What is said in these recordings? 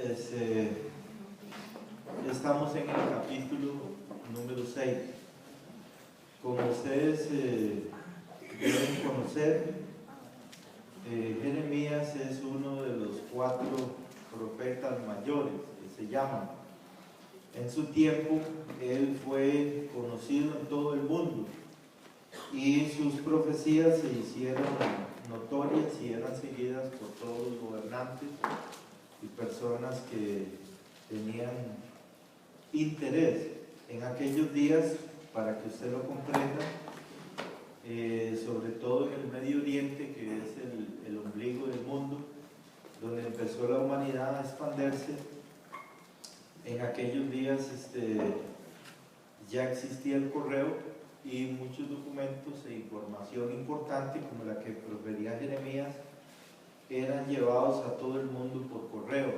Este, estamos en el capítulo número 6. Como ustedes deben conocer, Jeremías es uno de los 4 profetas mayores que se llaman. En su tiempo, él fue conocido en todo el mundo y sus profecías se hicieron notorias y eran seguidas por todos los gobernantes y personas que tenían interés en aquellos días, para que usted lo comprenda, sobre todo en el Medio Oriente, que es el ombligo del mundo, donde empezó la humanidad a expandirse. En aquellos días ya existía el correo y muchos documentos e información importante, como la que profería Jeremías, eran llevados a todo el mundo por correo,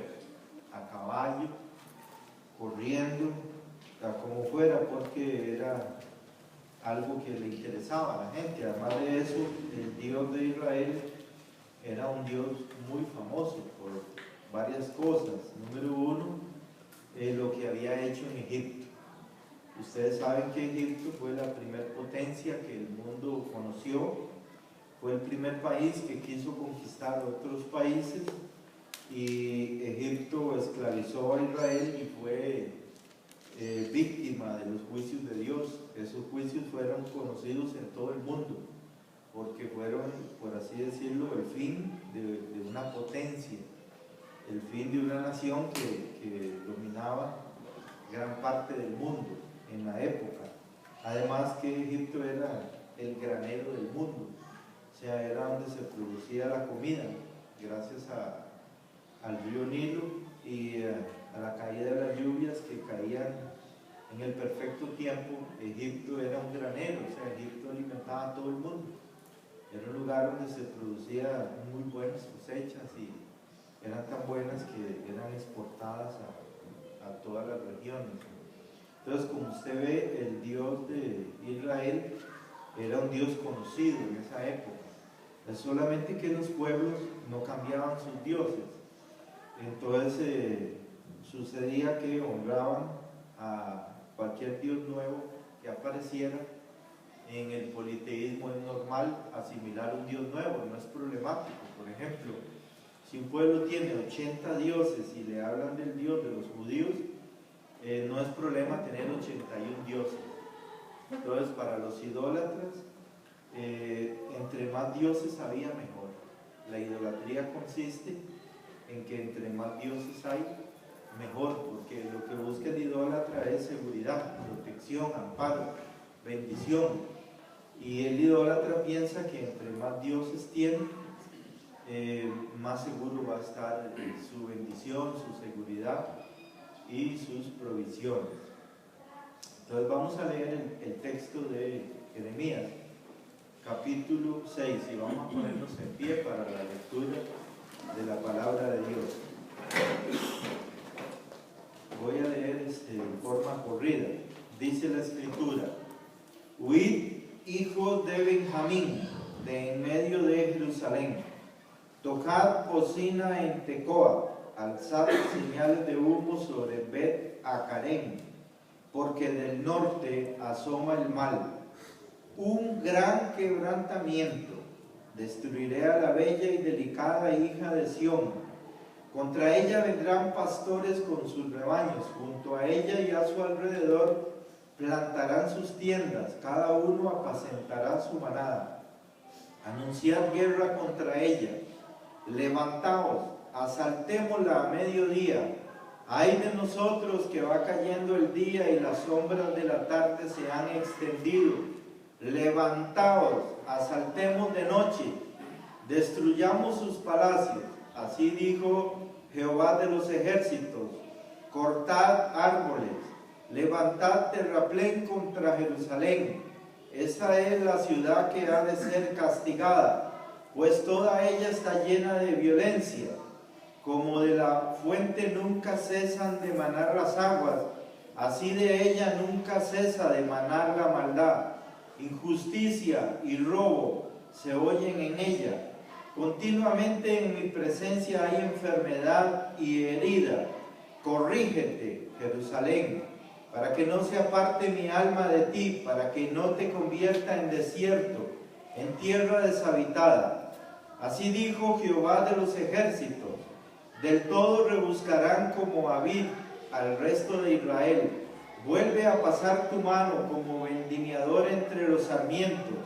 a caballo, corriendo, a como fuera, porque era algo que le interesaba a la gente. Además de eso, el Dios de Israel era un Dios muy famoso por varias cosas. Número 1, lo que había hecho en Egipto. Ustedes saben que Egipto fue la primera potencia que el mundo conoció. Fue el primer país que quiso conquistar otros países, y Egipto esclavizó a Israel y fue víctima de los juicios de Dios. Esos juicios fueron conocidos en todo el mundo, porque fueron, por así decirlo, el fin de una potencia, el fin de una nación que dominaba gran parte del mundo en la época. Además que Egipto era el granero del mundo, o sea, era donde se producía la comida, gracias al río Nilo y a la caída de las lluvias que caían en el perfecto tiempo. Egipto era un granero, o sea, Egipto alimentaba a todo el mundo. Era un lugar donde se producía muy buenas cosechas y eran tan buenas que eran exportadas a todas las regiones. Entonces, como usted ve, el Dios de Israel era un Dios conocido en esa época. Es solamente que los pueblos no cambiaban sus dioses. Entonces sucedía que honraban a cualquier dios nuevo que apareciera. En el politeísmo es normal asimilar un dios nuevo, no es problemático. Por ejemplo, si un pueblo tiene 80 dioses y le hablan del Dios de los judíos, no es problema tener 81 dioses. Entonces, para los idólatras, entre más dioses había, mejor. La idolatría consiste en que entre más dioses hay, mejor, porque lo que busca el idólatra es seguridad, protección, amparo, bendición. Y el idólatra piensa que entre más dioses tiene, más seguro va a estar su bendición, su seguridad y sus provisiones. Entonces vamos a leer el texto de Jeremías, capítulo 6, y vamos a ponernos en pie para la lectura de la palabra de Dios. Voy a leer en forma corrida. Dice la escritura: huid, hijos de Benjamín, de en medio de Jerusalén, tocad bocina en Tecoa, alzad señales de humo sobre Bet-Acarén, porque del norte asoma el mal, un gran quebrantamiento. Destruiré a la bella y delicada hija de Sión. Contra ella vendrán pastores con sus rebaños, junto a ella y a su alrededor plantarán sus tiendas, cada uno apacentará su manada. Anunciad guerra contra ella, levantaos, asaltémosla a mediodía. Ay de nosotros, que va cayendo el día y las sombras de la tarde se han extendido. Levantaos, asaltemos de noche, destruyamos sus palacios. Así dijo Jehová de los ejércitos: cortad árboles, levantad terraplén contra Jerusalén. Esta es la ciudad que ha de ser castigada, pues toda ella está llena de violencia. Como de la fuente nunca cesan de manar las aguas, así de ella nunca cesa de manar la maldad. Injusticia y robo se oyen en ella. Continuamente en mi presencia hay enfermedad y herida. Corrígete, Jerusalén, para que no se aparte mi alma de ti, para que no te convierta en desierto, en tierra deshabitada. Así dijo Jehová de los ejércitos: del todo rebuscarán como a vid al resto de Israel. Vuelve a pasar tu mano como vendimiador entre los sarmientos.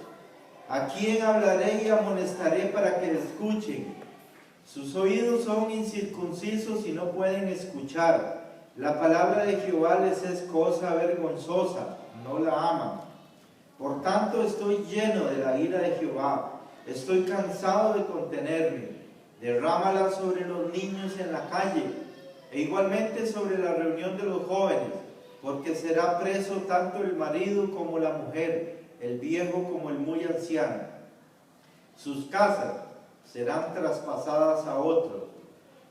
¿A quién hablaré y amonestaré para que escuchen? Sus oídos son incircuncisos y no pueden escuchar. La palabra de Jehová les es cosa vergonzosa, no la aman. Por tanto estoy lleno de la ira de Jehová, estoy cansado de contenerme. Derrámala sobre los niños en la calle, e igualmente sobre la reunión de los jóvenes, porque será preso tanto el marido como la mujer, el viejo como el muy anciano. Sus casas serán traspasadas a otros,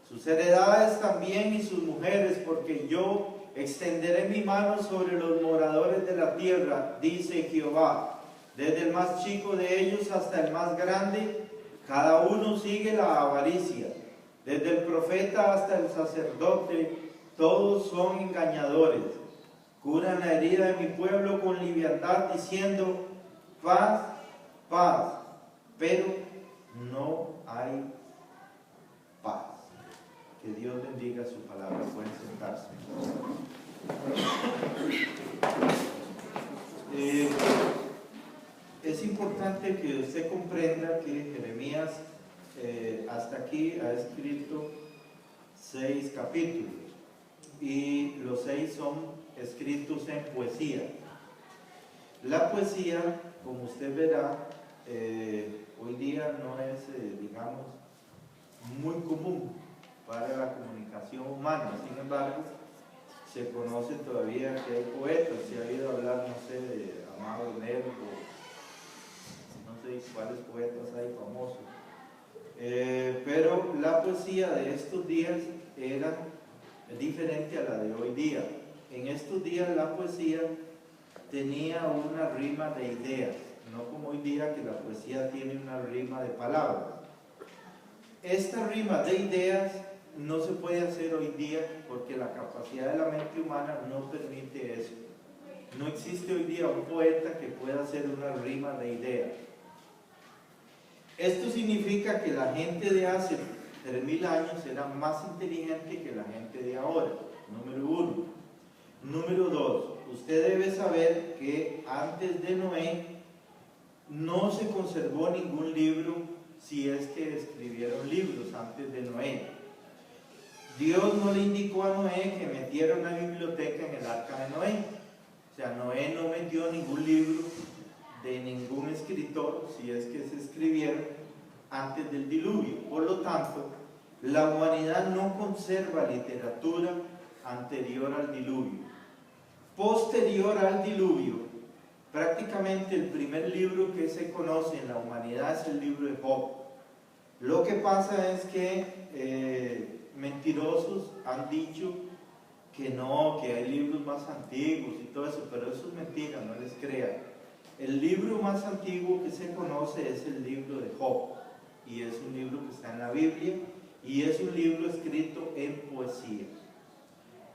sus heredades también y sus mujeres, porque yo extenderé mi mano sobre los moradores de la tierra, dice Jehová, desde el más chico de ellos hasta el más grande. Cada uno sigue la avaricia, desde el profeta hasta el sacerdote, todos son engañadores. Curan la herida de mi pueblo con liviandad, diciendo: paz, paz, pero no hay paz. Que Dios bendiga su palabra. Pueden sentarse. Es importante que usted comprenda que Jeremías hasta aquí ha escrito 6 capítulos, y los 6 son escritos en poesía. La poesía, como usted verá, hoy día no es, digamos, muy común para la comunicación humana. Sin embargo, se conoce todavía que hay poetas. Se ha oído hablar, no sé, de Amado Nervo, no sé cuáles poetas hay famosos. Pero la poesía de estos días era diferente a la de hoy día. En estos días la poesía tenía una rima de ideas, no como hoy día que la poesía tiene una rima de palabras. Esta rima de ideas no se puede hacer hoy día porque la capacidad de la mente humana no permite eso. No existe hoy día un poeta que pueda hacer una rima de ideas. Esto significa que la gente de hace 3000 años era más inteligente que la gente de ahora, número 1. Número 2, usted debe saber que antes de Noé no se conservó ningún libro, si es que escribieron libros antes de Noé. Dios no le indicó a Noé que metiera una biblioteca en el arca de Noé. O sea, Noé no metió ningún libro de ningún escritor, si es que se escribieron antes del diluvio. Por lo tanto, la humanidad no conserva literatura anterior al diluvio. Posterior al diluvio, prácticamente el primer libro que se conoce en la humanidad es el libro de Job. Lo que pasa es que mentirosos han dicho que no, que hay libros más antiguos y todo eso, pero eso es mentira, no les crean. El libro más antiguo que se conoce es el libro de Job, y es un libro que está en la Biblia, y es un libro escrito en poesía.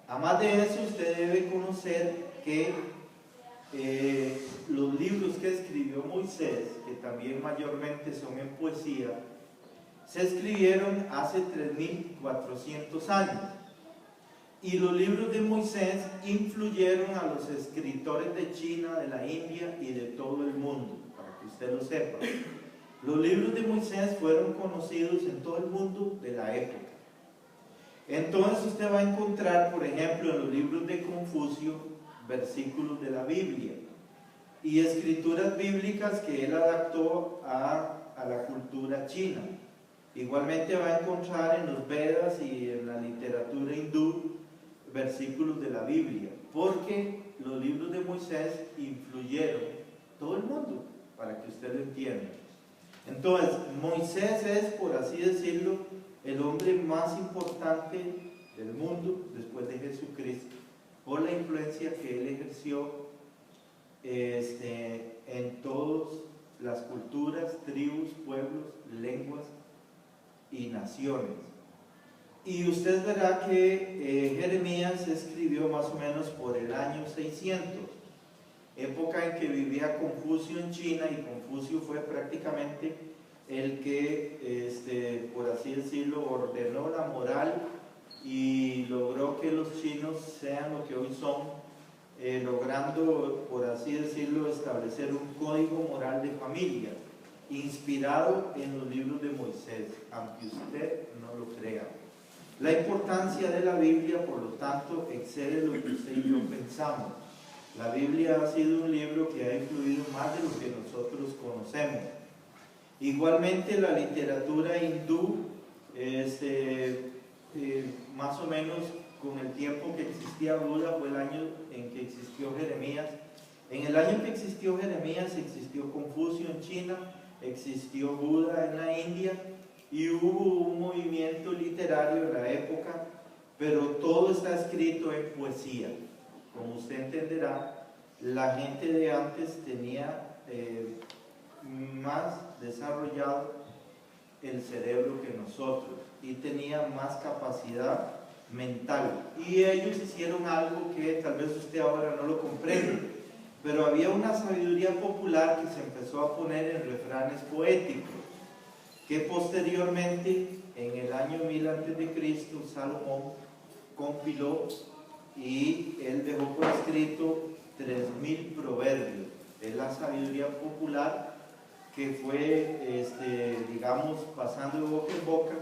Además de eso, usted debe conocer que los libros que escribió Moisés, que también mayormente son en poesía, se escribieron hace 3400 años. Y los libros de Moisés influyeron a los escritores de China, de la India y de todo el mundo, para que usted lo sepa. Los libros de Moisés fueron conocidos en todo el mundo de la época. Entonces usted va a encontrar, por ejemplo, en los libros de Confucio, versículos de la Biblia y escrituras bíblicas que él adaptó a la cultura china. Igualmente va a encontrar en los Vedas y en la literatura hindú versículos de la Biblia, porque los libros de Moisés influyeron todo el mundo, para que usted lo entienda. Entonces, Moisés es, por así decirlo, el hombre más importante del mundo después de Jesucristo, por la influencia que él ejerció en todas las culturas, tribus, pueblos, lenguas y naciones. Y usted verá que Jeremías escribió más o menos por el año 600, época en que vivía Confucio en China, y Confucio fue prácticamente el que, por así decirlo, ordenó la moral y logró que los chinos sean lo que hoy son, logrando, por así decirlo, establecer un código moral de familia, inspirado en los libros de Moisés, aunque usted no lo crea. La importancia de la Biblia, por lo tanto, excede lo que usted y yo pensamos. La Biblia ha sido un libro que ha influido más de lo que nosotros conocemos. Igualmente, la literatura hindú, más o menos con el tiempo que existía Buda, fue el año en que existió Jeremías. En el año que existió Jeremías existió Confucio en China, existió Buda en la India, y hubo un movimiento literario en la época, pero todo está escrito en poesía. Como usted entenderá, la gente de antes tenía más desarrollado el cerebro que nosotros y tenía más capacidad mental, y ellos hicieron algo que tal vez usted ahora no lo comprende, pero había una sabiduría popular que se empezó a poner en refranes poéticos, que posteriormente, en el año 1000 a.C., Salomón compiló, y él dejó por escrito 3000 proverbios. Es la sabiduría popular que fue, digamos, pasando de boca en boca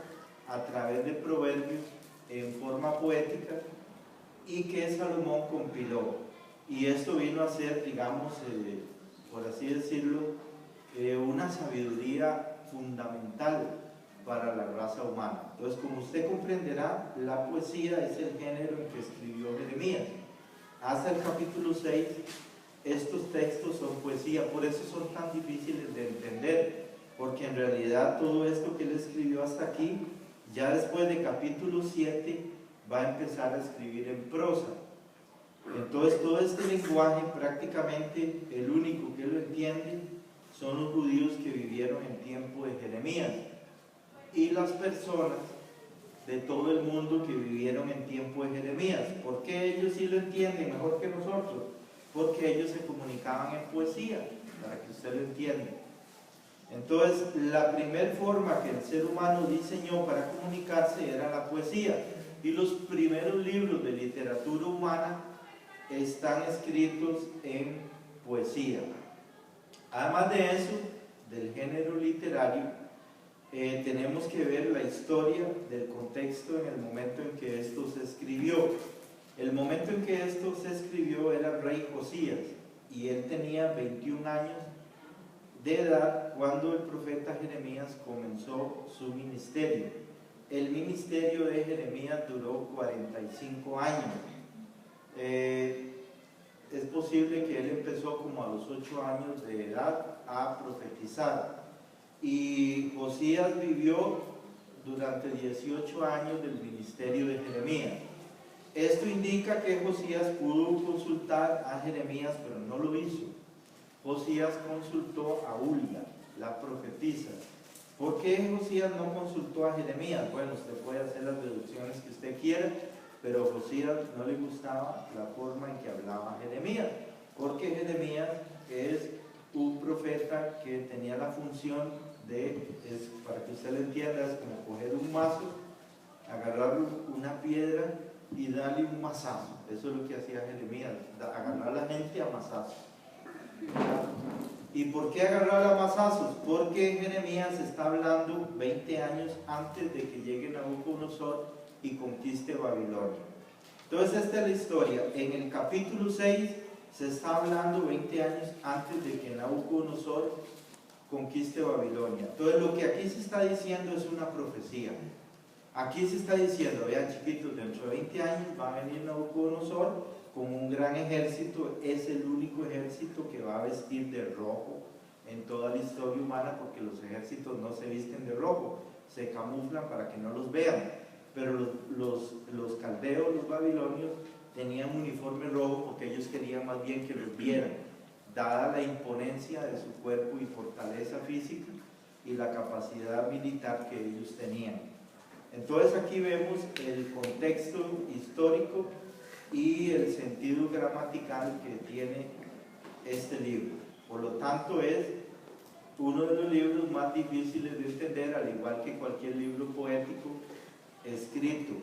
a través de proverbios en forma poética, y que Salomón compiló. Y esto vino a ser, digamos, por así decirlo, una sabiduría fundamental para la raza humana. Entonces, como usted comprenderá, la poesía es el género en que escribió Jeremías. Hasta el capítulo 6, estos textos son poesía, por eso son tan difíciles de entender, porque en realidad todo esto que él escribió hasta aquí, ya después de capítulo 7, va a empezar a escribir en prosa. Entonces, todo este lenguaje, prácticamente el único que lo entiende son los judíos que vivieron en tiempo de Jeremías, y las personas de todo el mundo que vivieron en tiempo de Jeremías. ¿Por qué ellos sí lo entienden mejor que nosotros? Porque ellos se comunicaban en poesía, para que usted lo entienda. Entonces, la primera forma que el ser humano diseñó para comunicarse era la poesía, y los primeros libros de literatura humana están escritos en poesía. Además de eso, del género literario, tenemos que ver la historia del contexto en el momento en que esto se escribió. El momento en que esto se escribió era el rey Josías, y él tenía 21 años de edad cuando el profeta Jeremías comenzó su ministerio. El ministerio de Jeremías duró 45 años. Es posible que él empezó como a los 8 años de edad a profetizar, y Josías vivió durante 18 años del ministerio de Jeremías. Esto indica que Josías pudo consultar a Jeremías, pero no lo hizo. Josías consultó a Hulda, la profetisa. ¿Por qué Josías no consultó a Jeremías? Bueno, usted puede hacer las deducciones que usted quiera, pero a Josías no le gustaba la forma en que hablaba Jeremías, porque Jeremías es un profeta que tenía la función de, para que usted lo entienda, es como coger un mazo, agarrar una piedra y darle un mazazo. Eso es lo que hacía Jeremías, agarrar a la gente a mazazos. ¿Y por qué agarrar a mazazos? Porque Jeremías está hablando 20 años antes de que llegue Nabucodonosor y conquiste Babilonia. Entonces, esta es la historia. En el capítulo 6 se está hablando 20 años antes de que Nabucodonosor conquiste Babilonia. Entonces, lo que aquí se está diciendo es una profecía. Aquí se está diciendo, vean chiquitos, dentro de 20 años va a venir Nabucodonosor con un gran ejército. Es el único ejército que va a vestir de rojo en toda la historia humana, porque los ejércitos no se visten de rojo, se camuflan para que no los vean. Pero los caldeos, los babilonios, tenían un uniforme rojo porque ellos querían más bien que los vieran, dada la imponencia de su cuerpo y fortaleza física, y la capacidad militar que ellos tenían. Entonces aquí vemos el contexto histórico y el sentido gramatical que tiene este libro. Por lo tanto, es uno de los libros más difíciles de entender, al igual que cualquier libro poético escrito,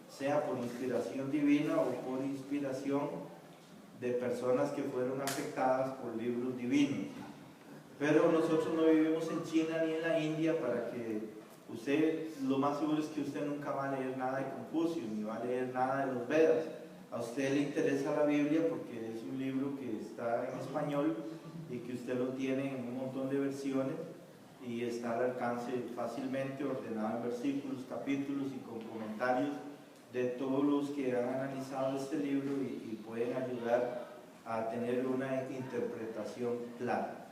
sea por inspiración divina o por inspiración de personas que fueron afectadas por libros divinos. Pero nosotros no vivimos en China ni en la India para que usted, lo más seguro es que usted nunca va a leer nada de Confucio, ni va a leer nada de los Vedas. A usted le interesa la Biblia porque es un libro que está en español y que usted lo tiene en un montón de versiones y está al alcance fácilmente, ordenado en versículos, capítulos y con comentarios de todos los que han analizado este libro y pueden ayudar a tener una interpretación clara.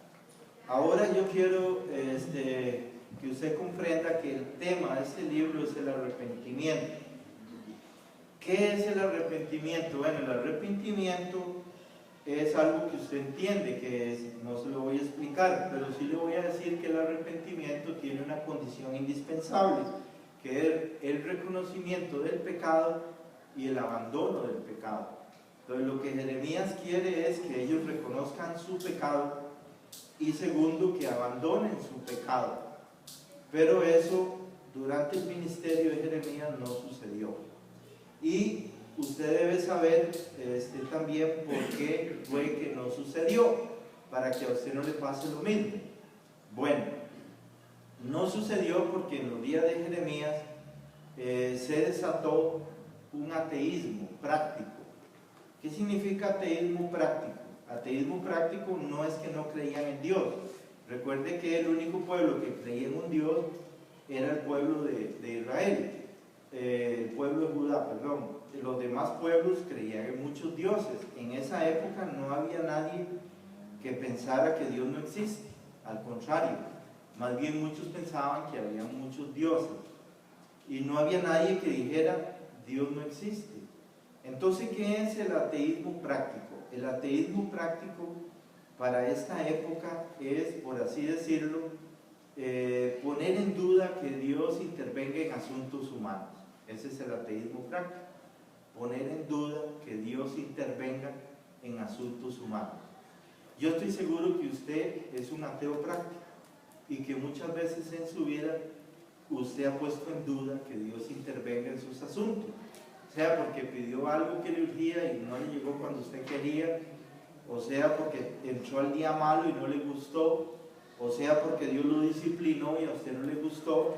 Ahora yo quiero que usted comprenda que el tema de este libro es el arrepentimiento. ¿Qué es el arrepentimiento? Bueno, el arrepentimiento es algo que usted entiende que es, no se lo voy a explicar, pero sí le voy a decir que el arrepentimiento tiene una condición indispensable, que es el reconocimiento del pecado y el abandono del pecado. Entonces lo que Jeremías quiere es que ellos reconozcan su pecado y segundo, que abandonen su pecado. Pero eso durante el ministerio de Jeremías no sucedió. Y usted debe saber también por qué fue que no sucedió, para que a usted no le pase lo mismo. Bueno, no sucedió porque en los días de Jeremías se desató un ateísmo práctico. ¿Qué significa ateísmo práctico? Ateísmo práctico no es que no creían en Dios. Recuerde que el único pueblo que creía en un Dios era el pueblo de Israel, el pueblo de Judá, perdón. Los demás pueblos creían en muchos dioses. En esa época no había nadie que pensara que Dios no existe. Al contrario, más bien muchos pensaban que había muchos dioses. Y no había nadie que dijera, Dios no existe. Entonces, ¿qué es el ateísmo práctico? El ateísmo práctico para esta época es, por así decirlo, poner en duda que Dios intervenga en asuntos humanos. Ese es el ateísmo práctico. Poner en duda que Dios intervenga en asuntos humanos. Yo estoy seguro que usted es un ateo práctico y que muchas veces en su vida usted ha puesto en duda que Dios intervenga en sus asuntos. Sea porque pidió algo que le urgía y no le llegó cuando usted quería, o sea porque entró al día malo y no le gustó, o sea porque Dios lo disciplinó y a usted no le gustó,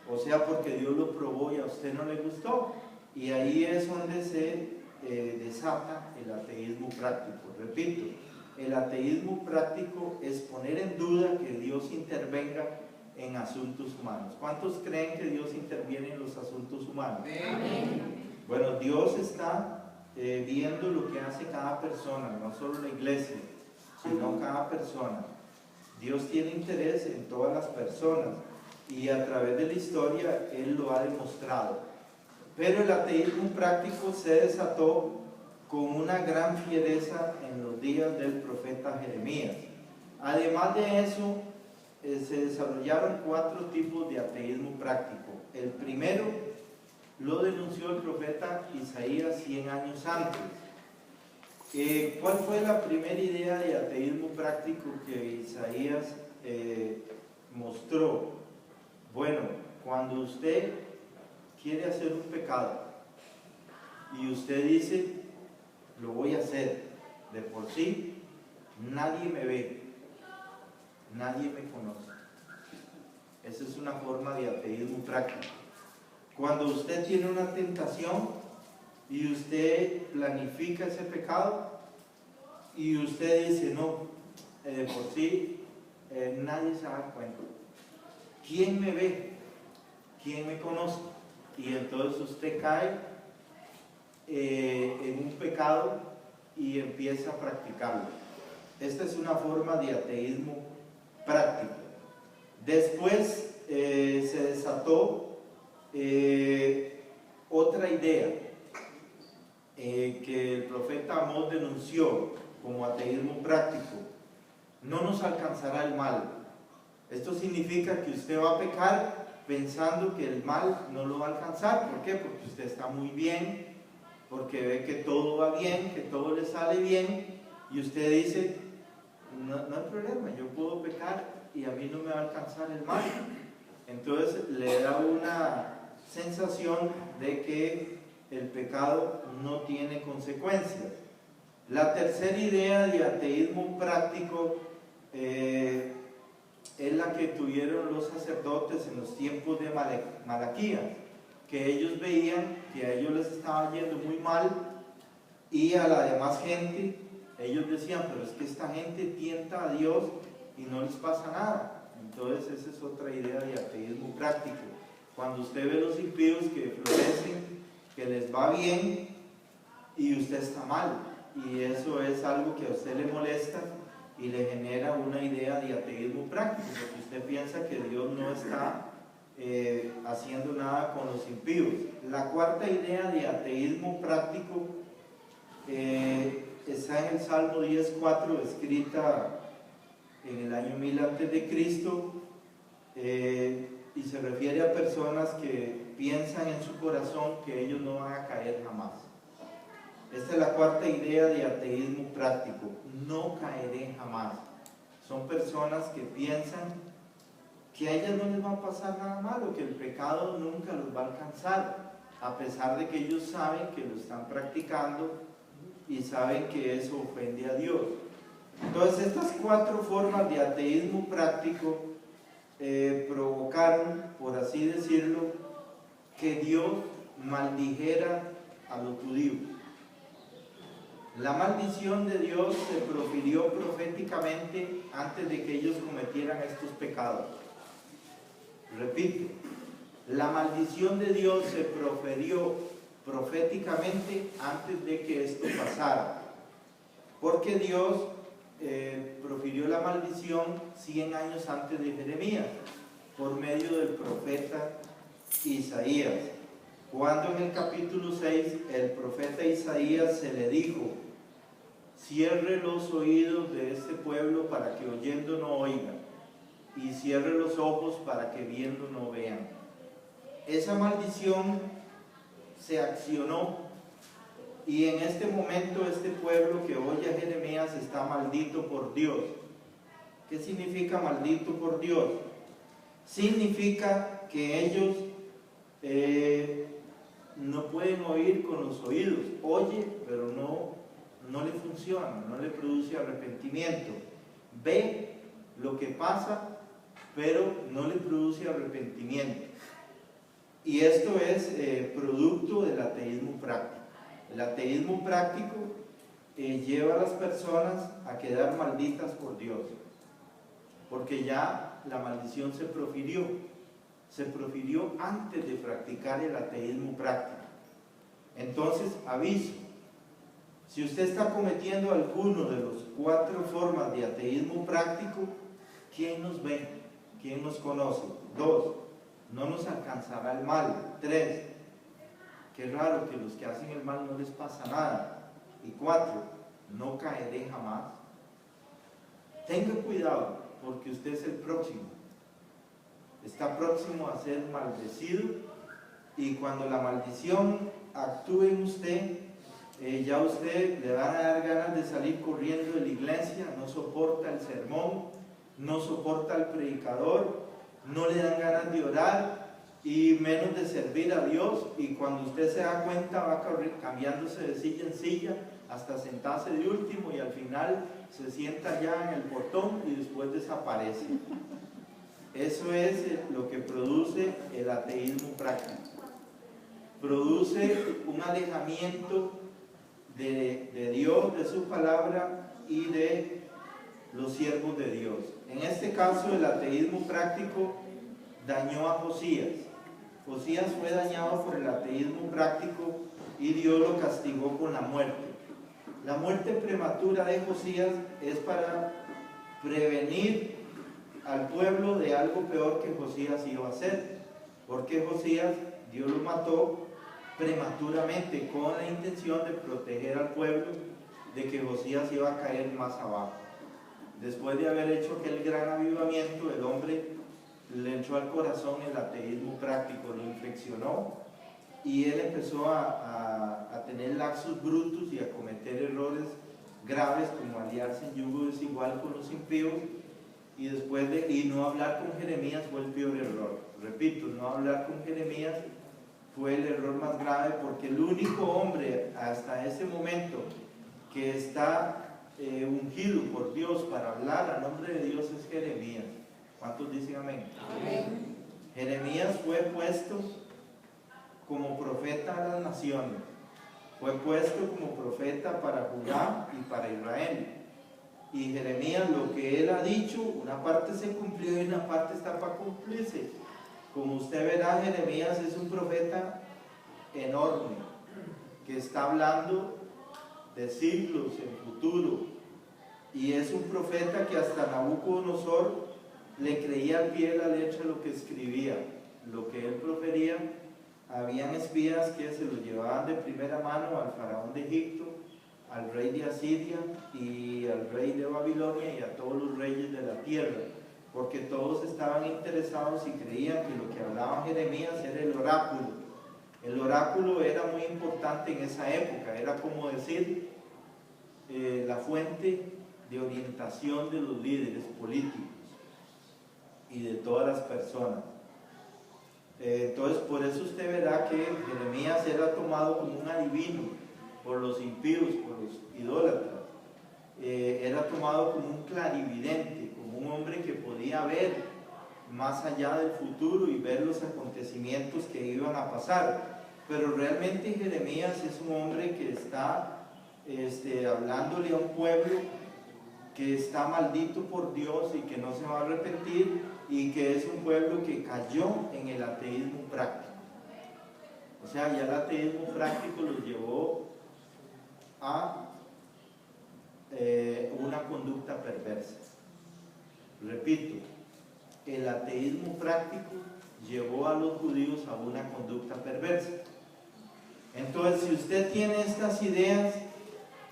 o sea porque Dios lo probó y a usted no le gustó. Y ahí es donde se desata el ateísmo práctico. Repito, el ateísmo práctico es poner en duda que Dios intervenga en asuntos humanos. ¿Cuántos creen que Dios interviene en los asuntos humanos? Amén. Bueno, Dios está viendo lo que hace cada persona, no solo la iglesia, sino cada persona. Dios tiene interés en todas las personas y a través de la historia Él lo ha demostrado. Pero el ateísmo práctico se desató con una gran fiereza en los días del profeta Jeremías. Además de eso, se desarrollaron 4 tipos de ateísmo práctico. El primero lo denunció el profeta Isaías 100 años antes. ¿Cuál fue la primera idea de ateísmo práctico que Isaías mostró? Bueno, cuando usted quiere hacer un pecado y usted dice, lo voy a hacer, de por sí, nadie me ve, nadie me conoce. Esa es una forma de ateísmo práctico. Cuando usted tiene una tentación y usted planifica ese pecado y usted dice, no, de por sí, nadie se da cuenta. ¿Quién me ve? ¿Quién me conoce? Y entonces usted cae en un pecado y empieza a practicarlo. Esta es una forma de ateísmo práctico. Después se desató otra idea que el profeta Amós denunció como ateísmo práctico. No nos alcanzará el mal. Esto significa que usted va a pecar pensando que el mal no lo va a alcanzar. ¿Por qué? Porque usted está muy bien, porque ve que todo va bien, que todo le sale bien, y usted dice, no hay problema, yo puedo pecar y a mí no me va a alcanzar el mal. Entonces le da una sensación de que el pecado no tiene consecuencias. La tercera idea de ateísmo práctico es la que tuvieron los sacerdotes en los tiempos de Malaquías, que ellos veían que a ellos les estaba yendo muy mal y a la demás gente. Ellos decían, pero es que esta gente tienta a Dios y no les pasa nada. Entonces esa es otra idea de ateísmo práctico. Cuando usted ve los impíos que florecen, que les va bien y usted está mal, y eso es algo que a usted le molesta y le genera una idea de ateísmo práctico, porque usted piensa que Dios no está haciendo nada con los impíos. La cuarta idea de ateísmo práctico está en el Salmo 10:4, escrita en el año 1000 a.C., y se refiere a personas que piensan en su corazón que ellos no van a caer jamás. Esta es la cuarta idea de ateísmo práctico: no caeré jamás. Son personas que piensan que a ellas no les va a pasar nada malo, que el pecado nunca los va a alcanzar, a pesar de que ellos saben que lo están practicando y saben que eso ofende a Dios. Entonces estas cuatro formas de ateísmo práctico provocaron, por así decirlo, que Dios maldijera a los judíos. La maldición de Dios se profirió proféticamente antes de que ellos cometieran estos pecados. Repito, la maldición de Dios se profirió proféticamente antes de que esto pasara, porque Dios profirió la maldición 100 años antes de Jeremías, por medio del profeta Isaías, cuando en el capítulo 6 el profeta Isaías se le dijo: cierre los oídos de este pueblo para que oyendo no oigan, y cierre los ojos para que viendo no vean. Esa maldición se accionó, y en este momento este pueblo que oye a Jeremías está maldito por Dios. ¿Qué significa maldito por Dios? Significa que ellos no pueden oír con los oídos. Oye, pero no le funciona, no le produce arrepentimiento. Ve lo que pasa, pero no le produce arrepentimiento. Y esto es producto del ateísmo práctico. El ateísmo práctico lleva a las personas a quedar malditas por Dios, porque ya la maldición se profirió antes de practicar el ateísmo práctico. Entonces, aviso: si usted está cometiendo alguno de las cuatro formas de ateísmo práctico, ¿quién nos ve? ¿Quién nos conoce? 2, no nos alcanzará el mal. 3, qué raro que los que hacen el mal no les pasa nada. Y 4, no caeré jamás. Tenga cuidado, porque usted es el próximo. Está próximo a ser maldecido, y cuando la maldición actúe en usted, ya usted le van a dar ganas de salir corriendo de la iglesia, no soporta el sermón, no soporta al predicador, no le dan ganas de orar y menos de servir a Dios, y cuando usted se da cuenta va cambiándose de silla en silla hasta sentarse de último, y al final se sienta ya en el portón y después desaparece. Eso es lo que produce el ateísmo práctico. Produce un alejamiento de Dios, de su palabra y de los siervos de Dios. En este caso, el ateísmo práctico dañó a Josías. Josías fue dañado por el ateísmo práctico y Dios lo castigó con la muerte. La muerte prematura de Josías es para prevenir al pueblo de algo peor que Josías iba a hacer, porque Josías, Dios lo mató prematuramente con la intención de proteger al pueblo de que Josías iba a caer más abajo. Después de haber hecho aquel gran avivamiento, el hombre le entró al corazón el ateísmo práctico, lo infeccionó y él empezó a tener lapsus brutos y a cometer errores graves como aliarse en yugo desigual con los impíos y no hablar con Jeremías fue el peor error. Repito, no hablar con Jeremías fue el error más grave, porque el único hombre hasta ese momento que está ungido por Dios para hablar a nombre de Dios es Jeremías. ¿Cuántos dicen amén? Amén. Jeremías fue puesto como profeta a las naciones, fue puesto como profeta para Judá y para Israel. Y Jeremías, lo que él ha dicho, una parte se cumplió y una parte está para cumplirse. Como usted verá, Jeremías es un profeta enorme, que está hablando de siglos en futuro, y es un profeta que hasta Nabucodonosor le creía al pie de la letra lo que escribía, lo que él profería. Habían espías que se lo llevaban de primera mano al faraón de Egipto, al rey de Asiria y al rey de Babilonia y a todos los reyes de la tierra, porque todos estaban interesados y creían que lo que hablaba Jeremías era el oráculo. El oráculo era muy importante en esa época, era como decir la fuente de orientación de los líderes políticos y de todas las personas. Entonces, por eso usted verá que Jeremías era tomado como un adivino por los impíos, por los idólatras. Era tomado como un clarividente, como un hombre que podía ver más allá del futuro y ver los acontecimientos que iban a pasar. Pero realmente Jeremías es un hombre que está hablándole a un pueblo que está maldito por Dios y que no se va a arrepentir, y que es un pueblo que cayó en el ateísmo práctico. O sea, ya el ateísmo práctico los llevó a una conducta perversa. Repito, el ateísmo práctico llevó a los judíos a una conducta perversa. Entonces, si usted tiene estas ideas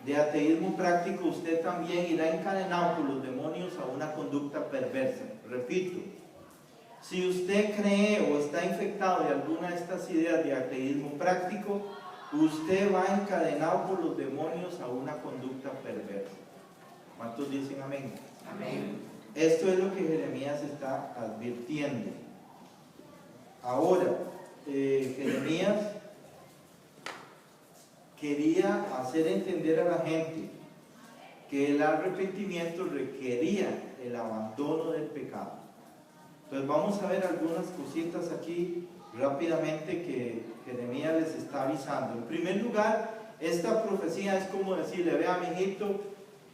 de ateísmo práctico, usted también irá encadenado por los demonios a una conducta perversa. Repito, si usted cree o está infectado de alguna de estas ideas de ateísmo práctico, usted va encadenado por los demonios a una conducta perversa. ¿Cuántos dicen amén? Amén. Esto es lo que Jeremías está advirtiendo. Ahora, Jeremías quería hacer entender a la gente que el arrepentimiento requería el abandono del pecado. Entonces vamos a ver algunas cositas aquí rápidamente que Jeremías les está avisando. En primer lugar, esta profecía es como decirle: vea, mijito,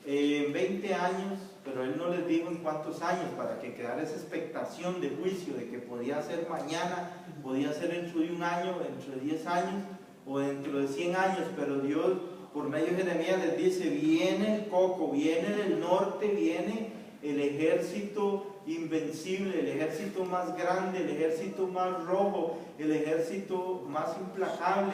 20 años, pero él no les dijo en cuántos años, para que quedara esa expectación de juicio de que podía ser mañana, podía ser dentro de un año, dentro de 10 años o dentro de 100 años, pero Dios por medio de Jeremías les dice: viene el coco, viene del norte, viene el ejército invencible, el ejército más grande, el ejército más rojo, el ejército más implacable,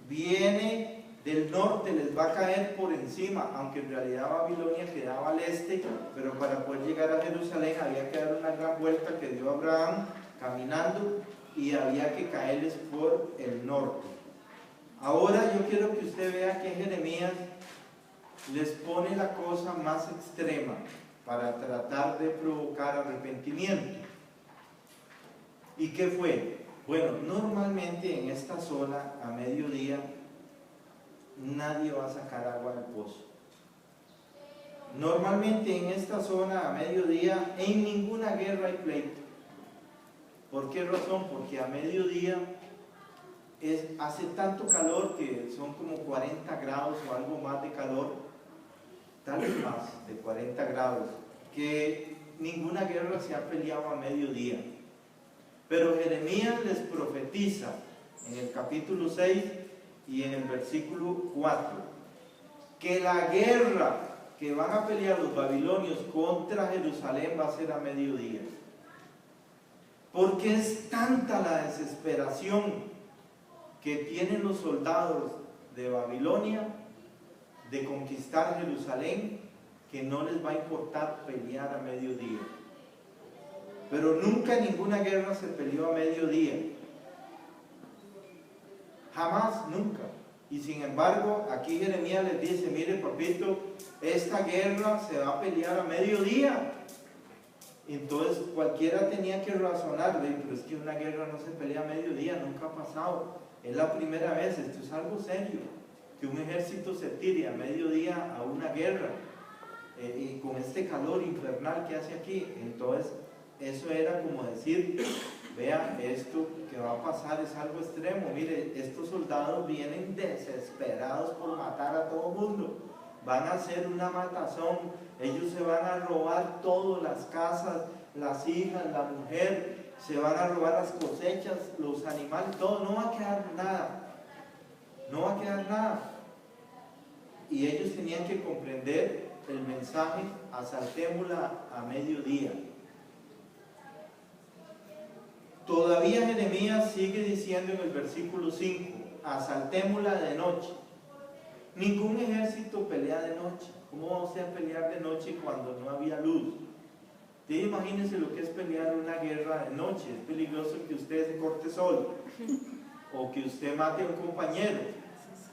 viene del norte, les va a caer por encima, aunque en realidad Babilonia quedaba al este, pero para poder llegar a Jerusalén había que dar una gran vuelta que dio Abraham caminando, y había que caerles por el norte. Ahora yo quiero que usted vea que Jeremías les pone la cosa más extrema para tratar de provocar arrepentimiento. ¿Y qué fue? Bueno, normalmente en esta zona a mediodía nadie va a sacar agua del pozo. Normalmente en esta zona a mediodía en ninguna guerra hay pleito. ¿Por qué razón? Porque a mediodía hace tanto calor que son como 40 grados o algo más de calor, tal vez más de 40 grados, que ninguna guerra se ha peleado a mediodía. Pero Jeremías les profetiza en el capítulo 6 y en el versículo 4 que la guerra que van a pelear los babilonios contra Jerusalén va a ser a mediodía, porque es tanta la desesperación que tienen los soldados de Babilonia de conquistar Jerusalén, que no les va a importar pelear a mediodía. Pero nunca ninguna guerra se peleó a mediodía. Jamás, nunca. Y sin embargo, aquí Jeremías les dice, mire papito, esta guerra se va a pelear a mediodía. Entonces cualquiera tenía que razonar, pero es que una guerra no se pelea a mediodía, nunca ha pasado. Es la primera vez, esto es algo serio, que un ejército se tire a mediodía a una guerra, y con este calor infernal que hace aquí. Entonces eso era como decir, vea, esto que va a pasar es algo extremo. Mire, estos soldados vienen desesperados por matar a todo mundo, van a hacer una matazón, ellos se van a robar todo, las casas, las hijas, la mujer, se van a robar las cosechas, los animales, todo, no va a quedar nada, no va a quedar nada. Y ellos tenían que comprender el mensaje, asaltémosla a mediodía. Todavía Jeremías sigue diciendo en el versículo 5, asaltémosla de noche. Ningún ejército pelea de noche. ¿Cómo vamos a pelear de noche cuando no había luz? Imagínense lo que es pelear una guerra de noche. Es peligroso que usted se corte solo o que usted mate a un compañero.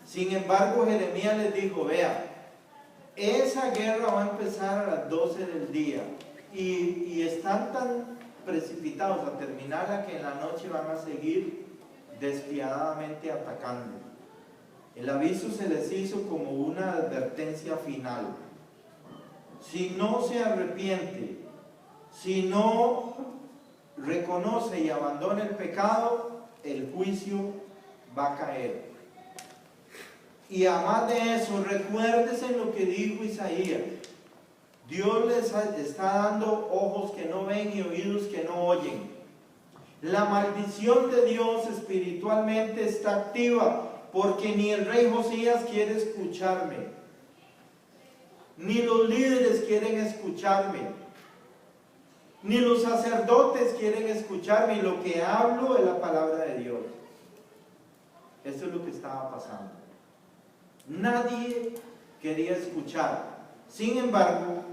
Sin embargo, Jeremías les dijo, vea, esa guerra va a empezar a las 12 del día y están tan precipitados a terminarla que en la noche van a seguir despiadadamente atacando. El aviso se les hizo como una advertencia final. Si no se arrepiente, si no reconoce y abandona el pecado, el juicio va a caer. Y además de eso, recuérdese lo que dijo Isaías. Dios les está dando ojos que no ven y oídos que no oyen. La maldición de Dios espiritualmente está activa, porque ni el rey Josías quiere escucharme, ni los líderes quieren escucharme, ni los sacerdotes quieren escucharme, y lo que hablo es la palabra de Dios. Esto es lo que estaba pasando. Nadie quería escuchar. Sin embargo,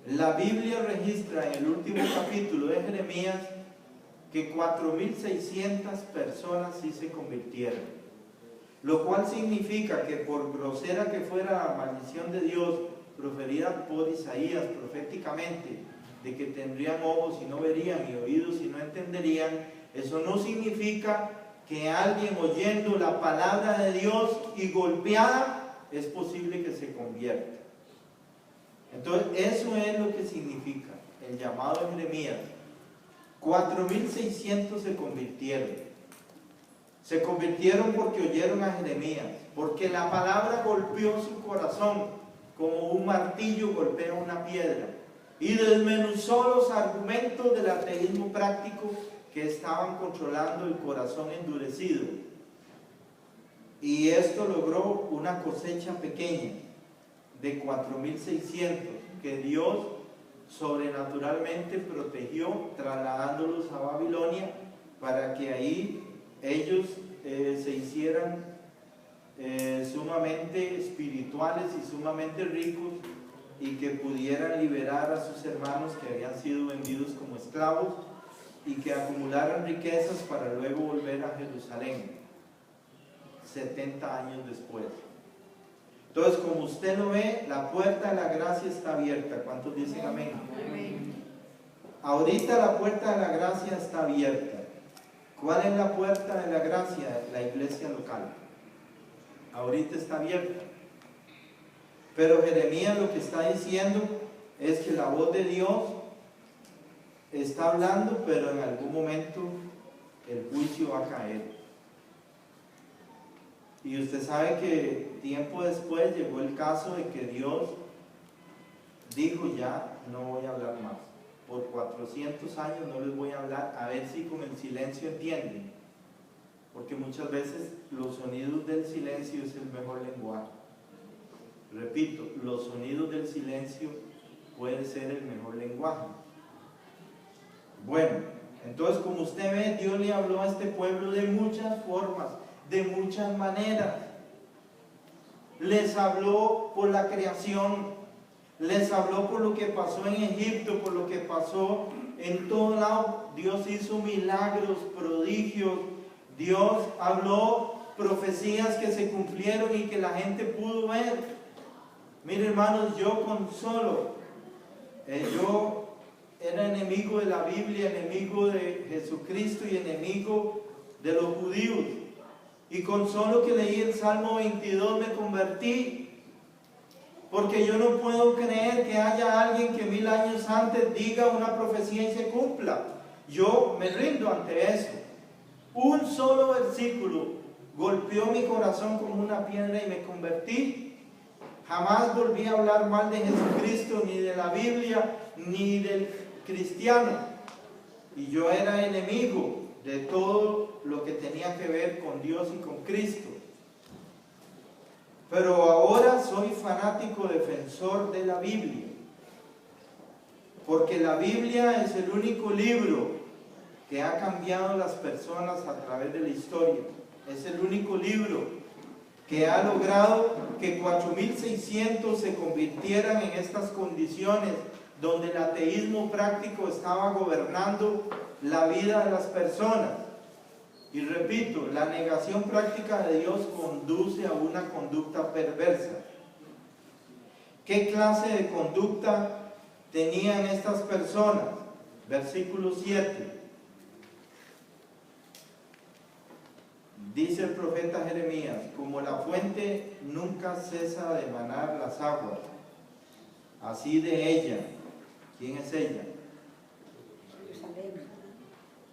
la Biblia registra en el último capítulo de Jeremías que 4.600 personas sí se convirtieron, lo cual significa que por grosera que fuera la maldición de Dios proferida por Isaías proféticamente, de que tendrían ojos y no verían y oídos y no entenderían, eso no significa que alguien oyendo la palabra de Dios y golpeada es posible que se convierta. Entonces eso es lo que significa el llamado de Jeremías. 4.600 se convirtieron. Se convirtieron porque oyeron a Jeremías, porque la palabra golpeó su corazón como un martillo golpea una piedra, y desmenuzó los argumentos del ateísmo práctico que estaban controlando el corazón endurecido. Y esto logró una cosecha pequeña de 4.600 que Dios sobrenaturalmente protegió, trasladándolos a Babilonia para que ahí ellos se hicieran sumamente espirituales y sumamente ricos, y que pudieran liberar a sus hermanos que habían sido vendidos como esclavos, y que acumularan riquezas para luego volver a Jerusalén 70 años después. Entonces, como usted lo ve, la puerta de la gracia está abierta. ¿Cuántos dicen amén? Amén. Ahorita la puerta de la gracia está abierta. ¿Cuál es la puerta de la gracia? La iglesia local. Ahorita está abierta. Pero Jeremías lo que está diciendo es que la voz de Dios está hablando, pero en algún momento el juicio va a caer. Y usted sabe que tiempo después llegó el caso de que Dios dijo, ya no voy a hablar más. Por 400 años no les voy a hablar, a ver si con el silencio entienden. Porque muchas veces los sonidos del silencio es el mejor lenguaje. Repito, los sonidos del silencio pueden ser el mejor lenguaje. Bueno, entonces como usted ve, Dios le habló a este pueblo de muchas formas, de muchas maneras. Les habló por la creación, Les habló por lo que pasó en Egipto, por lo que pasó en todo lado. Dios hizo milagros, prodigios. Dios habló profecías que se cumplieron y que la gente pudo ver. Mire, hermanos, yo era enemigo de la Biblia, enemigo de Jesucristo y enemigo de los judíos. Y con solo que leí el Salmo 22 me convertí. Porque yo no puedo creer que haya alguien que 1000 años antes diga una profecía y se cumpla. Yo me rindo ante eso. Un solo versículo golpeó mi corazón como una piedra y me convertí. Jamás volví a hablar mal de Jesucristo, ni de la Biblia, ni del cristiano. Y yo era enemigo de todo lo que tenía que ver con Dios y con Cristo. Pero ahora soy fanático defensor de la Biblia. Porque la Biblia es el único libro que ha cambiado a las personas a través de la historia. Es el único libro que ha logrado que 4600 se convirtieran en estas condiciones donde el ateísmo práctico estaba gobernando la vida de las personas. Y repito, la negación práctica de Dios conduce a una conducta perversa. ¿Qué clase de conducta tenían estas personas? Versículo 7. Dice el profeta Jeremías: como la fuente nunca cesa de manar las aguas, así de ella. ¿Quién es ella? Jerusalén.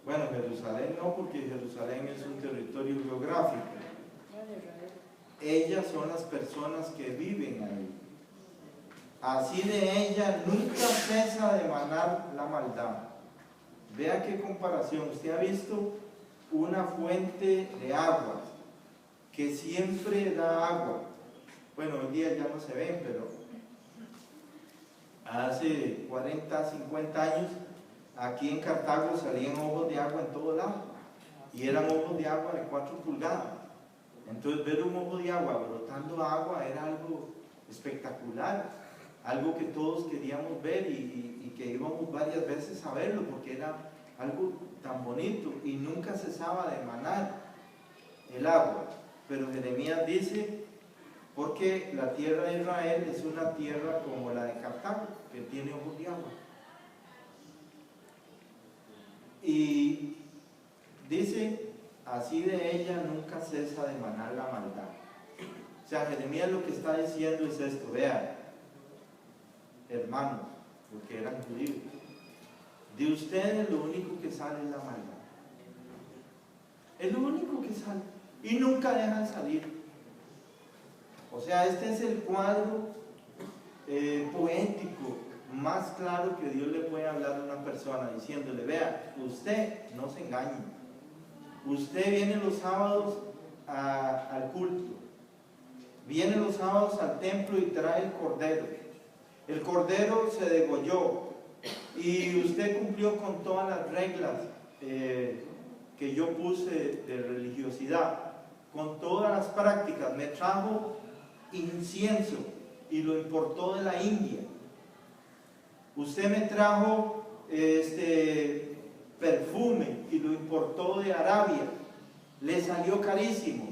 Bueno, Jerusalén no, porque Jerusalén es un territorio geográfico. Ellas son las personas que viven ahí. Así de ella nunca cesa de manar la maldad. Vea qué comparación. Usted ha visto una fuente de agua que siempre da agua. Bueno, hoy día ya no se ven, pero hace 40, 50 años aquí en Cartago salían ojos de agua en todo lado, y eran ojos de agua de 4 pulgadas. Entonces ver un ojo de agua brotando agua era algo espectacular, algo que todos queríamos ver y que íbamos varias veces a verlo, porque era algo tan bonito y nunca cesaba de emanar el agua. Pero Jeremías dice: porque la tierra de Israel es una tierra como la de Cartago, que tiene ojos de agua. Y dice: así de ella nunca cesa de emanar la maldad. O sea, Jeremías lo que está diciendo es esto: vean, hermanos, porque eran judíos, de ustedes lo único que sale es la maldad. Es lo único que sale. Y nunca dejan salir. O sea, este es el cuadro poético más claro que Dios le puede hablar a una persona, diciéndole: vea, usted no se engañe. Usted viene los sábados al culto. Viene los sábados al templo y trae el cordero. El cordero se degolló. Y usted cumplió con todas las reglas que yo puse de religiosidad, con todas las prácticas. Me trajo incienso y lo importó de la India. Usted me trajo perfume y lo importó de Arabia. Le salió carísimo,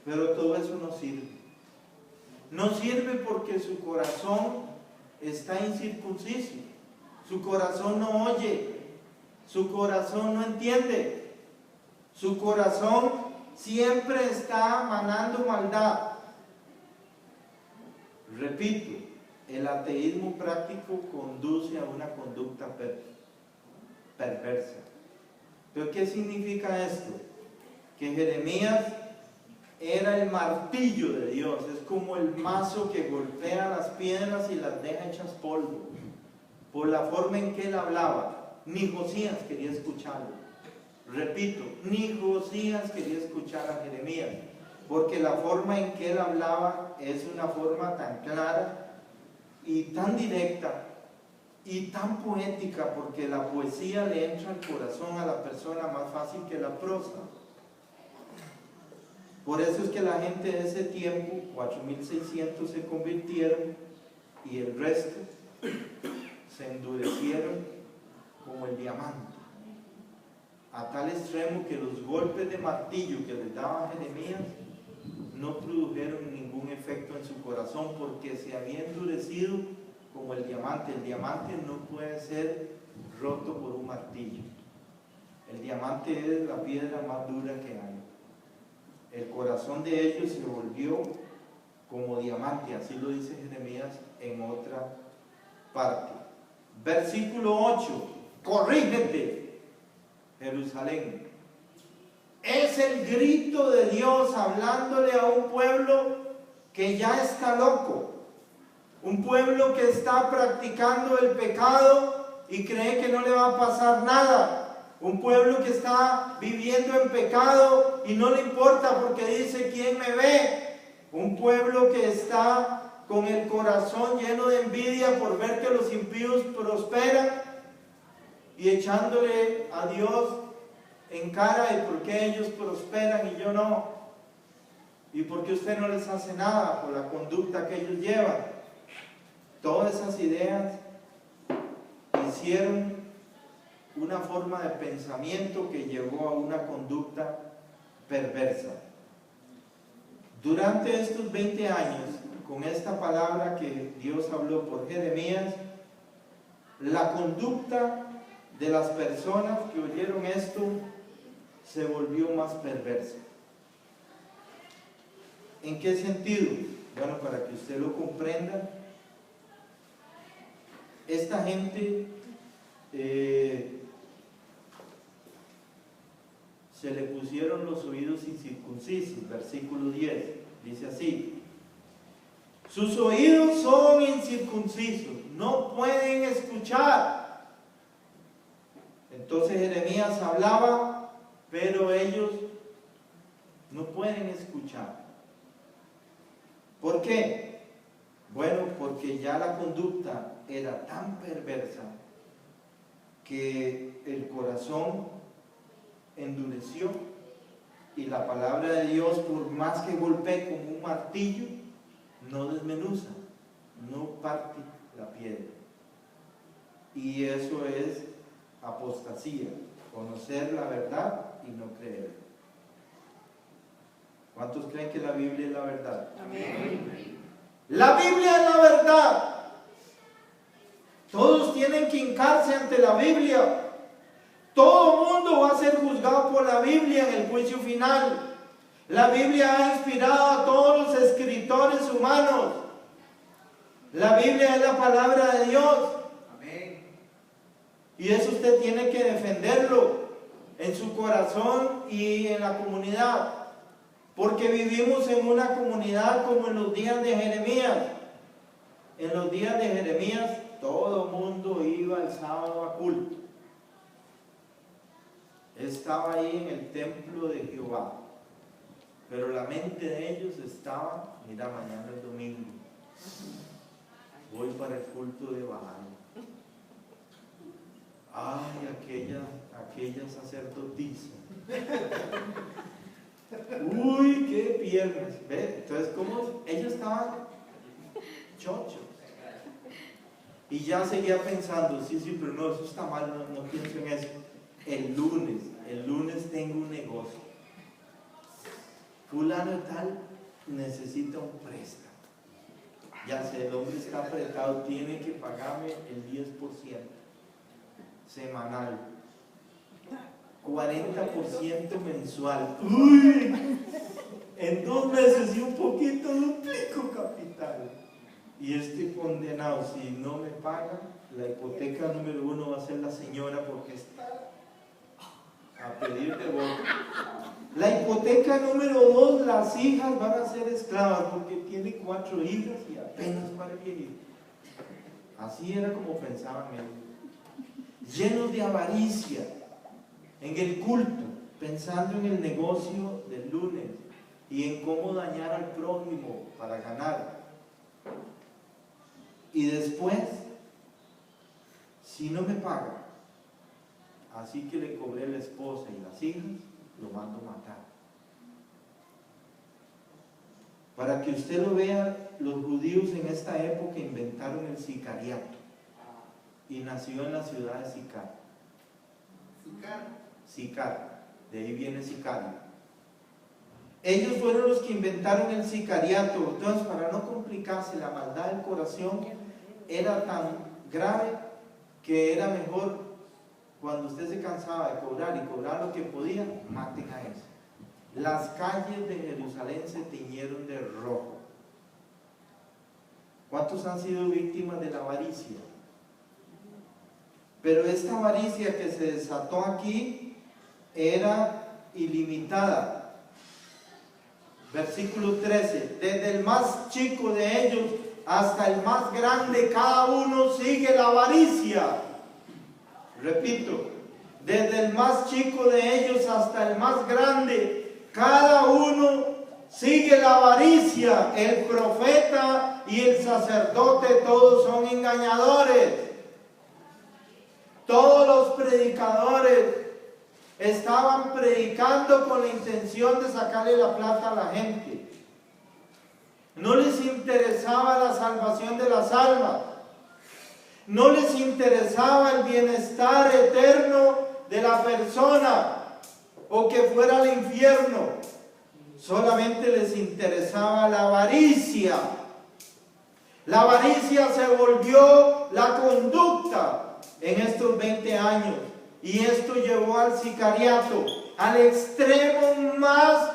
pero todo eso no sirve. No sirve porque su corazón está incircunciso. Su corazón no oye, su corazón no entiende, su corazón siempre está manando maldad. Repito, el ateísmo práctico conduce a una conducta perversa. ¿Pero qué significa esto? Que Jeremías era el martillo de Dios, es como el mazo que golpea las piedras y las deja hechas polvo, por la forma en que él hablaba. Ni Josías quería escucharlo. Repito, ni Josías quería escuchar a Jeremías, porque la forma en que él hablaba es una forma tan clara y tan directa y tan poética, porque la poesía le entra al corazón a la persona más fácil que la prosa. Por eso es que la gente de ese tiempo, 4600, se convirtieron, y el resto se endurecieron como el diamante, a tal extremo que los golpes de martillo que les daba Jeremías no produjeron ningún efecto en su corazón, porque se había endurecido como el diamante. El diamante no puede ser roto por un martillo. El diamante es la piedra más dura que hay. El corazón de ellos se volvió como diamante, así lo dice Jeremías en otra parte. Versículo 8, corrígete, Jerusalén. Es el grito de Dios hablándole a un pueblo que ya está loco, un pueblo que está practicando el pecado y cree que no le va a pasar nada, un pueblo que está viviendo en pecado y no le importa porque dice: ¿quién me ve? Un pueblo que está con el corazón lleno de envidia por ver que los impíos prosperan y echándole a Dios en cara de por qué ellos prosperan y yo no, y por qué usted no les hace nada por la conducta que ellos llevan. Todas esas ideas hicieron una forma de pensamiento que llevó a una conducta perversa. Durante estos 20 años, con esta palabra que Dios habló por Jeremías, la conducta de las personas que oyeron esto se volvió más perversa. ¿En qué sentido? Bueno, para que usted lo comprenda, esta gente se le pusieron los oídos incircuncisos. Versículo 10 dice así: sus oídos son incircuncisos, no pueden escuchar. Entonces Jeremías hablaba, pero ellos no pueden escuchar. ¿Por qué? Bueno, porque ya la conducta era tan perversa que el corazón endureció y la palabra de Dios, por más que golpee con un martillo, no desmenuza, no parte la piedra. Y eso es apostasía, conocer la verdad y no creer. ¿Cuántos creen que la Biblia es la verdad? Amén. La Biblia es la verdad. Todos tienen que hincarse ante la Biblia. Todo mundo va a ser juzgado por la Biblia en el juicio final. La Biblia ha inspirado a todos los escritores humanos. La Biblia es la palabra de Dios. Amén. Y eso usted tiene que defenderlo en su corazón y en la comunidad. Porque vivimos en una comunidad como en los días de Jeremías. En los días de Jeremías todo el mundo iba el sábado a culto. Estaba ahí en el templo de Jehová. Pero la mente de ellos estaba: mira, mañana es domingo, voy para el culto de Baal. Ay, aquella sacerdotisa. Uy, qué piernas. ¿Ve? Entonces, ¿cómo? Ellos estaban chochos. Y ya seguía pensando: sí, pero no, eso está mal, no pienso en eso. El lunes tengo un negocio. Fulano tal necesita un préstamo. Ya sé, el hombre está apretado, tiene que pagarme el 10% semanal, 40% mensual. Uy, en 2 meses y un poquito duplico capital. Y este condenado, si no me paga, la hipoteca número 1 va a ser la señora, porque está a pedir de boca. La hipoteca número 2, las hijas van a ser esclavas, porque tiene 4 hijas y apenas para vivir. Así era como pensaban ellos, llenos de avaricia, en el culto, pensando en el negocio del lunes y en cómo dañar al prójimo para ganar. Y después, si no me paga, así que le cobré la esposa y las hijas, lo mando a matar. Para que usted lo vea, los judíos en esta época inventaron el sicariato y nació en la ciudad de Sicar. Sicar, de ahí viene sicario. Ellos fueron los que inventaron el sicariato. Entonces, para no complicarse, la maldad del corazón era tan grave que era mejor, cuando usted se cansaba de cobrar y cobrar lo que podía, maten a ese. Las calles de Jerusalén se tiñeron de rojo. ¿Cuántos han sido víctimas de la avaricia? Pero esta avaricia que se desató aquí era ilimitada. Versículo 13, desde el más chico de ellos hasta el más grande, cada uno sigue la avaricia. Repito, desde el más chico de ellos hasta el más grande, cada uno sigue la avaricia. El profeta y el sacerdote todos son engañadores. Todos los predicadores estaban predicando con la intención de sacarle la plata a la gente. No les interesaba la salvación de las almas. No les interesaba el bienestar eterno de la persona o que fuera al infierno. Solamente les interesaba la avaricia. La avaricia se volvió la conducta en estos 20 años. Y esto llevó al sicariato, al extremo más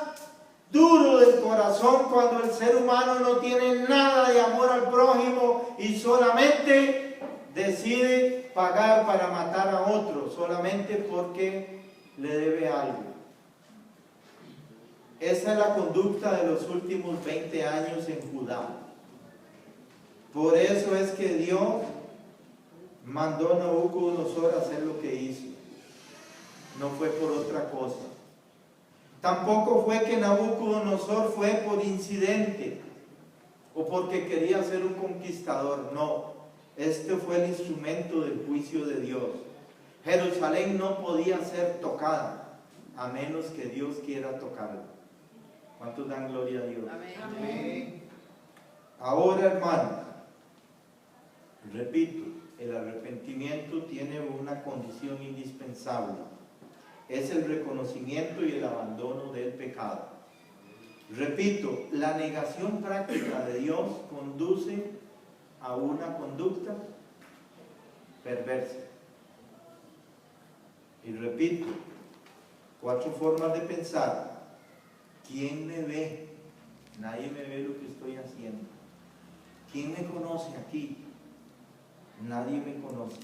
duro del corazón, cuando el ser humano no tiene nada de amor al prójimo y solamente decide pagar para matar a otro, solamente porque le debe algo. Esa es la conducta de los últimos 20 años en Judá. Por eso es que Dios mandó a Nabucodonosor a hacer lo que hizo. No fue por otra cosa. Tampoco fue que Nabucodonosor fue por incidente o porque quería ser un conquistador. No, este fue el instrumento del juicio de Dios. Jerusalén no podía ser tocada a menos que Dios quiera tocarla. ¿Cuántos dan gloria a Dios? Amén. Ahora, hermanos, repito, el arrepentimiento tiene una condición indispensable. Es el reconocimiento y el abandono del pecado. Repito, la negación práctica de Dios conduce a una conducta perversa. Y repito, 4 formas de pensar. ¿Quién me ve? Nadie me ve lo que estoy haciendo. ¿Quién me conoce aquí? Nadie me conoce.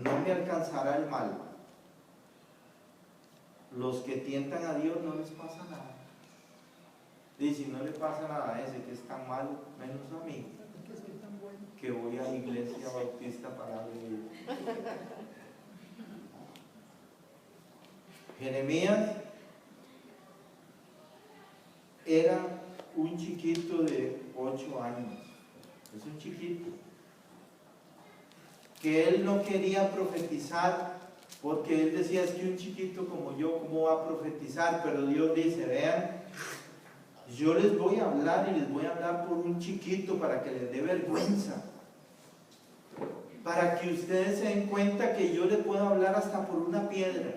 No me alcanzará el mal. Los que tientan a Dios no les pasa nada. Y si no le pasa nada a ese que es tan malo, menos a mí, que voy a la iglesia bautista para vivir. Jeremías era un chiquito de 8 años. Es un chiquito. Que él no quería profetizar, porque él decía, es que un chiquito como yo, ¿cómo va a profetizar? Pero Dios dice, vean, yo les voy a hablar y les voy a hablar por un chiquito para que les dé vergüenza. Para que ustedes se den cuenta que yo les puedo hablar hasta por una piedra.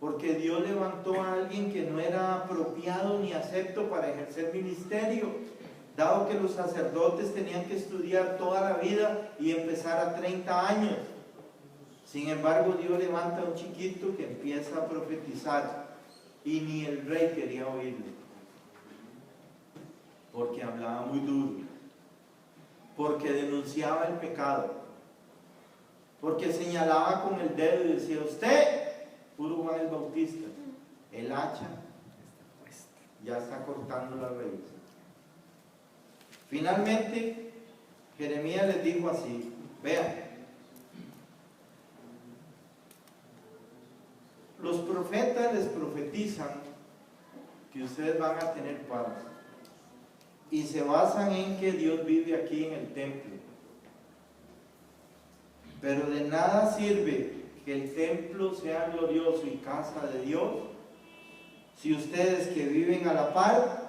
Porque Dios levantó a alguien que no era apropiado ni acepto para ejercer ministerio, dado que los sacerdotes tenían que estudiar toda la vida y empezar a 30 años. Sin embargo, Dios levanta a un chiquito que empieza a profetizar y ni el rey quería oírle, porque hablaba muy duro, porque denunciaba el pecado, porque señalaba con el dedo y decía, usted, puro Juan el Bautista, el hacha ya está cortando la raíz. Finalmente, Jeremías les dijo así, vean, los profetas les profetizan que ustedes van a tener paz y se basan en que Dios vive aquí en el templo. Pero de nada sirve que el templo sea glorioso y casa de Dios si ustedes que viven a la par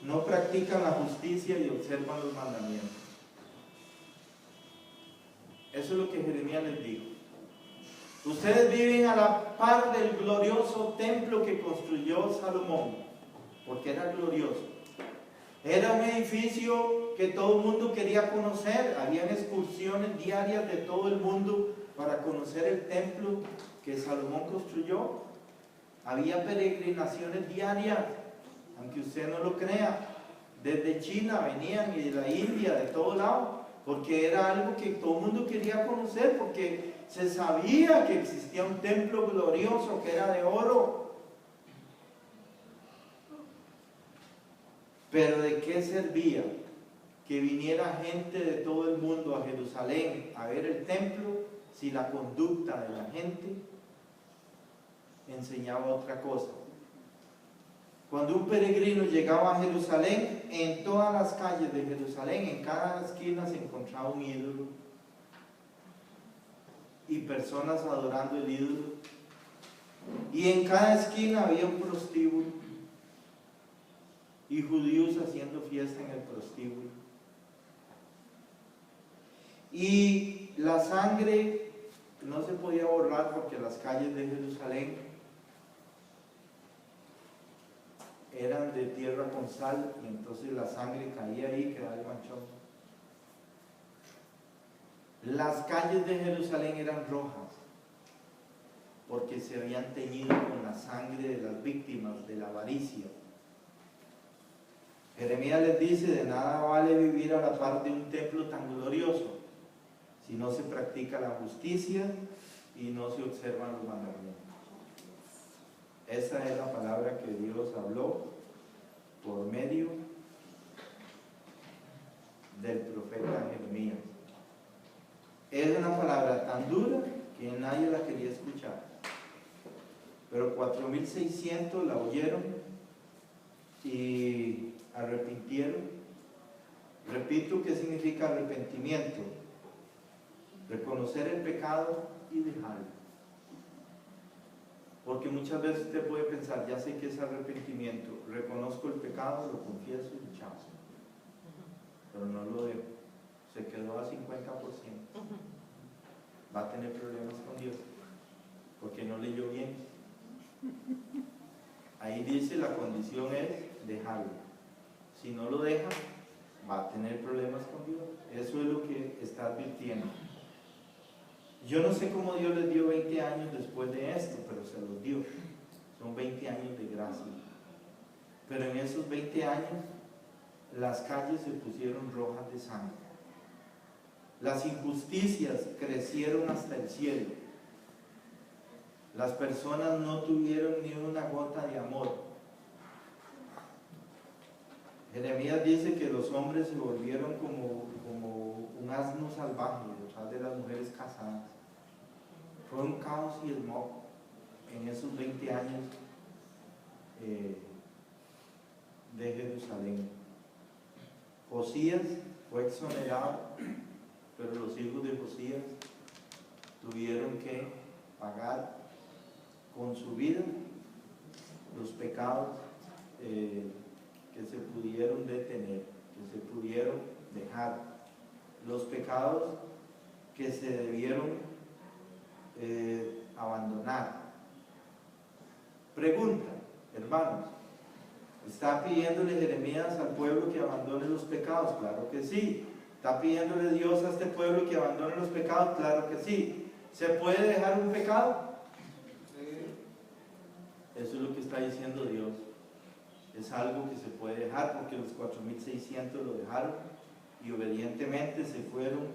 no practican la justicia y observan los mandamientos. Eso es lo que Jeremías les dijo. Ustedes viven a la par del glorioso templo que construyó Salomón, porque era glorioso. Era un edificio que todo el mundo quería conocer. Habían excursiones diarias de todo el mundo para conocer el templo que Salomón construyó. Había peregrinaciones diarias, aunque usted no lo crea. Desde China venían y de la India, de todo lado, porque era algo que todo el mundo quería conocer, porque se sabía que existía un templo glorioso que era de oro. Pero ¿de qué servía que viniera gente de todo el mundo a Jerusalén a ver el templo si la conducta de la gente enseñaba otra cosa? Cuando un peregrino llegaba a Jerusalén, en todas las calles de Jerusalén, en cada esquina se encontraba un ídolo y personas adorando el ídolo, y en cada esquina había un prostíbulo y judíos haciendo fiesta en el prostíbulo, y la sangre no se podía borrar porque las calles de Jerusalén eran de tierra con sal, y entonces la sangre caía ahí y quedaba el manchón. Las calles de Jerusalén eran rojas porque se habían teñido con la sangre de las víctimas de la avaricia. Jeremías les dice: de nada vale vivir a la par de un templo tan glorioso si no se practica la justicia y no se observan los mandamientos. Esa es la palabra que Dios habló por medio del profeta Jeremías. Es una palabra tan dura que nadie la quería escuchar, pero 4.600 la oyeron y arrepintieron. Repito, ¿qué significa arrepentimiento? Reconocer el pecado y dejarlo. Porque muchas veces usted puede pensar: ya sé que es arrepentimiento, reconozco el pecado, lo confieso y chao. Pero no lo dejo, se quedó a 50%. Va a tener problemas con Dios, porque no leyó bien. Ahí dice: la condición es dejarlo. Si no lo deja, va a tener problemas con Dios. Eso es lo que está advirtiendo. Yo no sé cómo Dios les dio 20 años después de esto, pero se los dio. Son 20 años de gracia. Pero en esos 20 años, las calles se pusieron rojas de sangre. Las injusticias crecieron hasta el cielo. Las personas no tuvieron ni una gota de amor. Jeremías dice que los hombres se volvieron como un asno salvaje detrás de las mujeres casadas. Fue un caos y smog en esos 20 años de Jerusalén. Josías fue exonerado, pero los hijos de Josías tuvieron que pagar con su vida los pecados que se pudieron detener, que se pudieron dejar, los pecados que se debieron abandonar. Pregunta, hermanos, ¿está pidiéndole Jeremías al pueblo que abandone los pecados? Claro que sí. ¿Está pidiéndole Dios a este pueblo que abandone los pecados? Claro que sí. ¿Se puede dejar un pecado? Eso es lo que está diciendo Dios. Es algo que se puede dejar, porque los 4.600 lo dejaron y obedientemente se fueron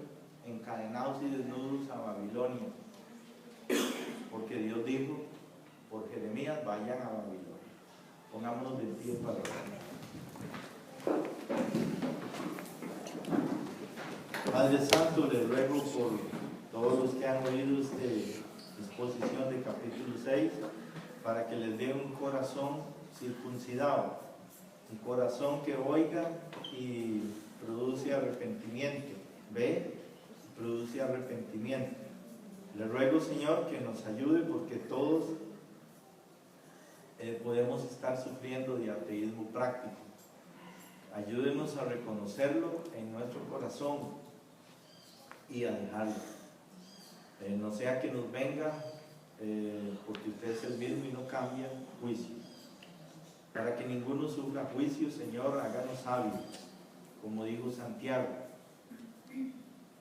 encadenados y desnudos a Babilonia, porque Dios dijo por Jeremías: vayan a Babilonia. Pongámonos de pie para orar. Padre Santo, les ruego por todos los que han oído esta exposición de capítulo 6, para que les dé un corazón circuncidado, un corazón que oiga y produce arrepentimiento, ve, produce arrepentimiento. Le ruego, Señor, que nos ayude, porque todos podemos estar sufriendo de ateísmo práctico. Ayúdenos a reconocerlo en nuestro corazón y a dejarlo. No sea que nos venga, porque usted es el mismo y no cambia, juicio. Para que ninguno sufra juicio, Señor, háganos sabios, como dijo Santiago.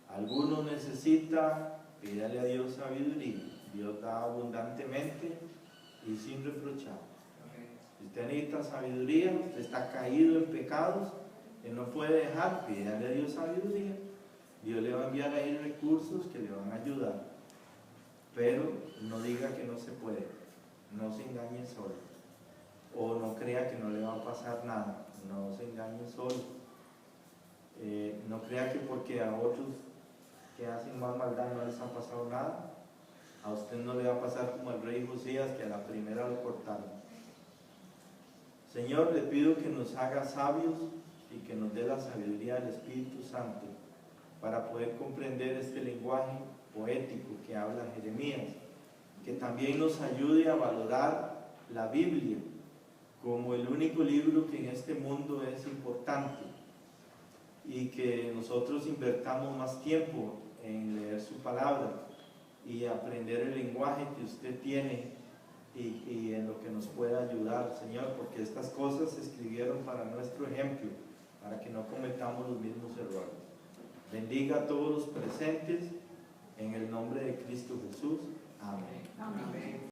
Alguno necesita, pídale a Dios sabiduría. Dios da abundantemente y sin reprochar. Si usted necesita sabiduría, usted está caído en pecados, que no puede dejar, pídale a Dios sabiduría. Dios le va a enviar ahí recursos que le van a ayudar. Pero no diga que no se puede, no se engañe solo. O no crea que no le va a pasar nada, no se engañe solo. No crea que porque a otros que hacen más maldad no les ha pasado nada, a usted no le va a pasar como al rey Josías, que a la primera lo cortaron. Señor, le pido que nos haga sabios y que nos dé la sabiduría del Espíritu Santo para poder comprender este lenguaje poético que habla Jeremías, que también nos ayude a valorar la Biblia como el único libro que en este mundo es importante, y que nosotros invertamos más tiempo en leer su palabra y aprender el lenguaje que usted tiene y en lo que nos pueda ayudar, Señor, porque estas cosas se escribieron para nuestro ejemplo, para que no cometamos los mismos errores. Bendiga a todos los presentes, en el nombre de Cristo Jesús. Amén. Amén.